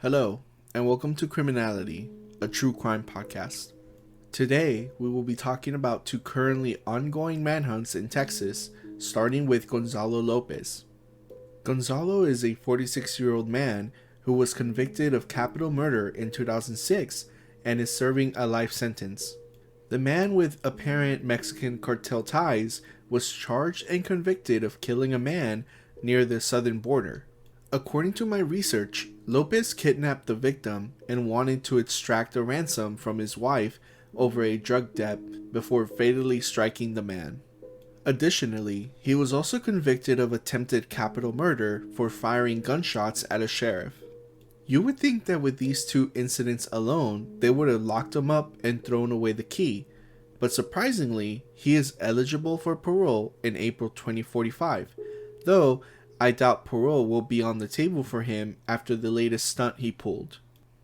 Hello, and welcome to Criminality, a true crime podcast. Today, we will be talking about two currently ongoing manhunts in Texas, starting with Gonzalo Lopez. Gonzalo is a 46-year-old man who was convicted of capital murder in 2006 and is serving a life sentence. The man with apparent Mexican cartel ties was charged and convicted of killing a man near the southern border. According to my research, Lopez kidnapped the victim and wanted to extract a ransom from his wife over a drug debt before fatally striking the man. Additionally, he was also convicted of attempted capital murder for firing gunshots at a sheriff. You would think that with these two incidents alone, they would have locked him up and thrown away the key, but surprisingly, he is eligible for parole in April 2045, though I doubt parole will be on the table for him after the latest stunt he pulled.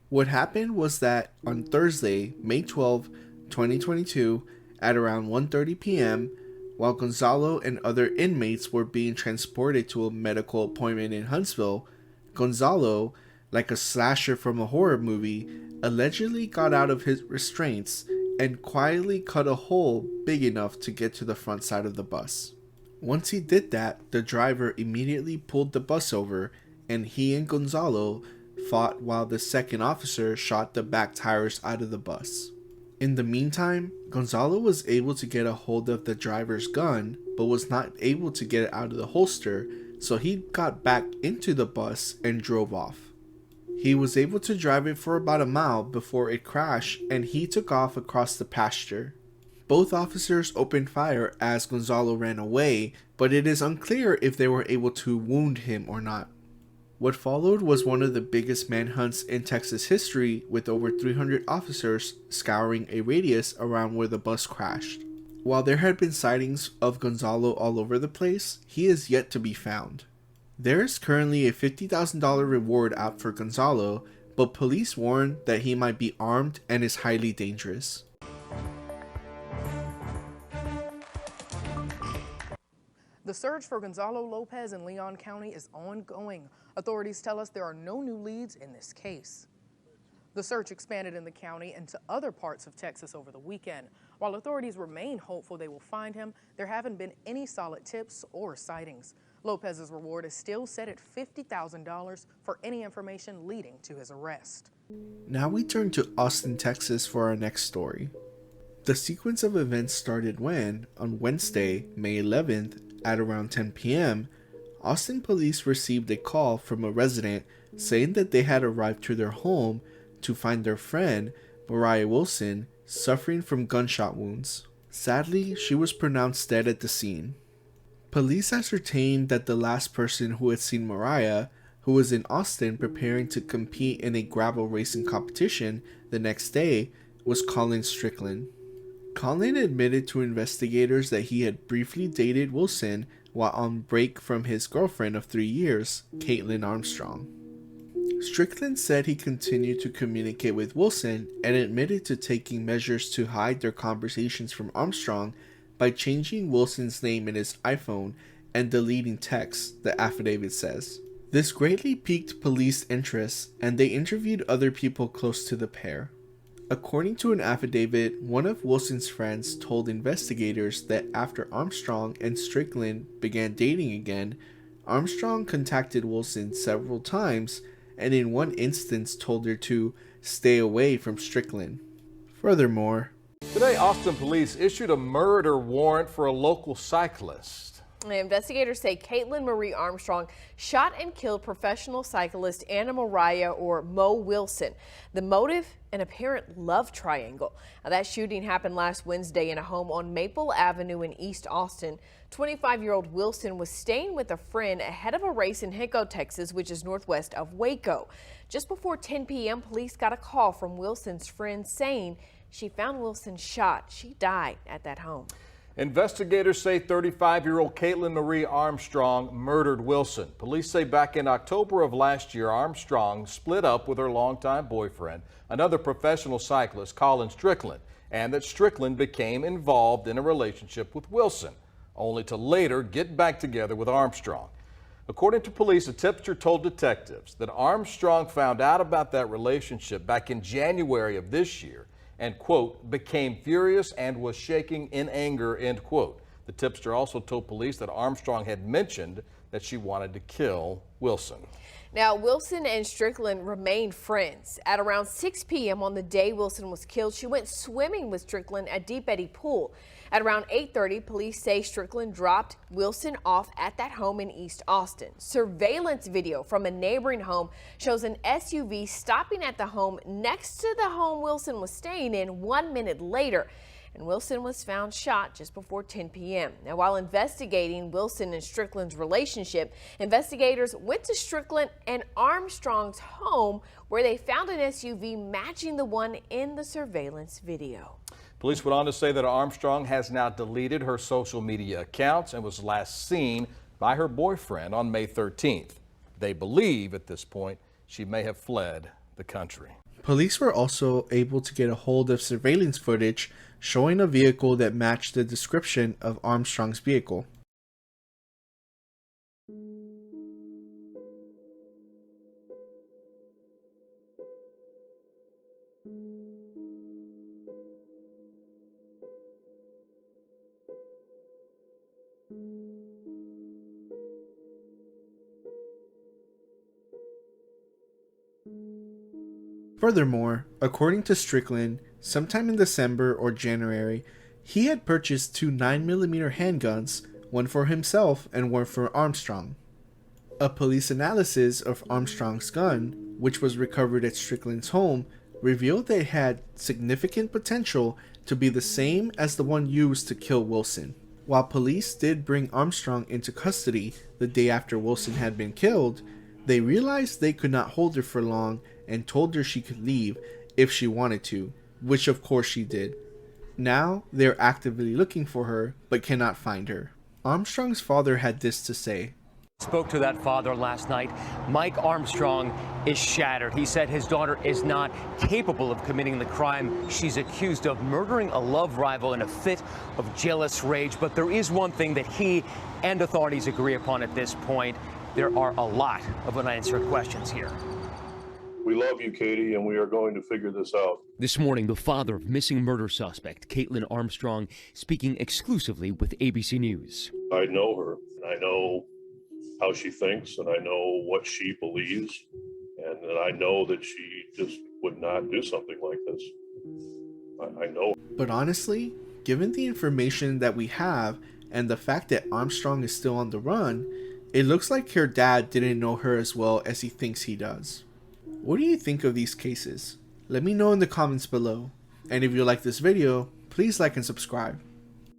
What happened was that on Thursday, May 12, 2022, at around 1:30 p.m., while Gonzalo and other inmates were being transported to a medical appointment in Huntsville, Gonzalo, like a slasher from a horror movie, allegedly got out of his restraints and quietly cut a hole big enough to get to the front side of the bus. Once he did that, the driver immediately pulled the bus over, and he and Gonzalo fought while the second officer shot the back tires out of the bus. In the meantime, Gonzalo was able to get a hold of the driver's gun, but was not able to get it out of the holster, so he got back into the bus and drove off. He was able to drive it for about a mile before it crashed, and he took off across the pasture. Both officers opened fire as Gonzalo ran away, but it is unclear if they were able to wound him or not. What followed was one of the biggest manhunts in Texas history, with over 300 officers scouring a radius around where the bus crashed. While there had been sightings of Gonzalo all over the place, he is yet to be found. There is currently a $50,000 reward out for Gonzalo, but police warn that he might be armed and is highly dangerous. The search for Gonzalo Lopez in Leon County is ongoing. Authorities tell us there are no new leads in this case. The search expanded in the county and to other parts of Texas over the weekend. While authorities remain hopeful they will find him, there haven't been any solid tips or sightings. Lopez's reward is still set at $50,000 for any information leading to his arrest. Now we turn to Austin, Texas for our next story. The sequence of events started when, on Wednesday, May 11th, at around 10 p.m., Austin police received a call from a resident saying that they had arrived to their home to find their friend, Moriah Wilson, suffering from gunshot wounds. Sadly, she was pronounced dead at the scene. Police ascertained that the last person who had seen Moriah, who was in Austin preparing to compete in a gravel racing competition the next day, was Kaitlin Strickland. Kaitlin admitted to investigators that he had briefly dated Wilson while on break from his girlfriend of 3 years, Kaitlin Armstrong. Strickland said he continued to communicate with Wilson and admitted to taking measures to hide their conversations from Armstrong by changing Wilson's name in his iPhone and deleting texts, the affidavit says. This greatly piqued police interest, and they interviewed other people close to the pair. According to an affidavit, one of Wilson's friends told investigators that after Armstrong and Strickland began dating again, Armstrong contacted Wilson several times and in one instance told her to stay away from Strickland. Furthermore, today, Austin police issued a murder warrant for a local cyclist. Investigators say Kaitlin Marie Armstrong shot and killed professional cyclist Anna Moriah, or Mo Wilson. The motive? An apparent love triangle. Now, that shooting happened last Wednesday in a home on Maple Avenue in East Austin. 25-year-old Wilson was staying with a friend ahead of a race in Hicko, Texas, which is northwest of Waco. Just before 10 p.m., police got a call from Wilson's friend saying she found Wilson shot. She died at that home. Investigators say 35-year-old Kaitlin Marie Armstrong murdered Wilson. Police say back in October of last year, Armstrong split up with her longtime boyfriend, another professional cyclist, Kaitlin Strickland, and that Strickland became involved in a relationship with Wilson, only to later get back together with Armstrong. According to police, a tipster told detectives that Armstrong found out about that relationship back in January of this year and, quote, became furious and was shaking in anger, end quote. The tipster also told police that Armstrong had mentioned that she wanted to kill Wilson. Now, Wilson and Strickland remained friends. At around 6 p.m. on the day Wilson was killed, she went swimming with Strickland at Deep Eddy Pool. At around 8:30, police say Strickland dropped Wilson off at that home in East Austin. Surveillance video from a neighboring home shows an SUV stopping at the home next to the home Wilson was staying in 1 minute later. And Wilson was found shot just before 10 p.m. Now, while investigating Wilson and Strickland's relationship, investigators went to Strickland and Armstrong's home where they found an SUV matching the one in the surveillance video. Police went on to say that Armstrong has now deleted her social media accounts and was last seen by her boyfriend on May 13th. They believe at this point she may have fled the country. Police were also able to get a hold of surveillance footage showing a vehicle that matched the description of Armstrong's vehicle. Furthermore, according to Strickland, sometime in December or January, he had purchased two 9mm handguns, one for himself and one for Armstrong. A police analysis of Armstrong's gun, which was recovered at Strickland's home, revealed that it had significant potential to be the same as the one used to kill Wilson. While police did bring Armstrong into custody the day after Wilson had been killed, they realized they could not hold her for long and told her she could leave if she wanted to, which of course she did. Now they're actively looking for her but cannot find her. Armstrong's father had this to say. Spoke to that father last night. Mike Armstrong is shattered. He said his daughter is not capable of committing the crime she's accused of, murdering a love rival in a fit of jealous rage. But there is one thing that he and authorities agree upon at this point. There are a lot of unanswered questions here. We love you, Katie, and we are going to figure this out. This morning, the father of missing murder suspect Kaitlin Armstrong speaking exclusively with ABC News. I know her, and I know how she thinks, and I know what she believes, and I know that she just would not do something like this. I know. But honestly, given the information that we have and the fact that Armstrong is still on the run, it looks like her dad didn't know her as well as he thinks he does. What do you think of these cases? Let me know in the comments below. And if you like this video, please like and subscribe.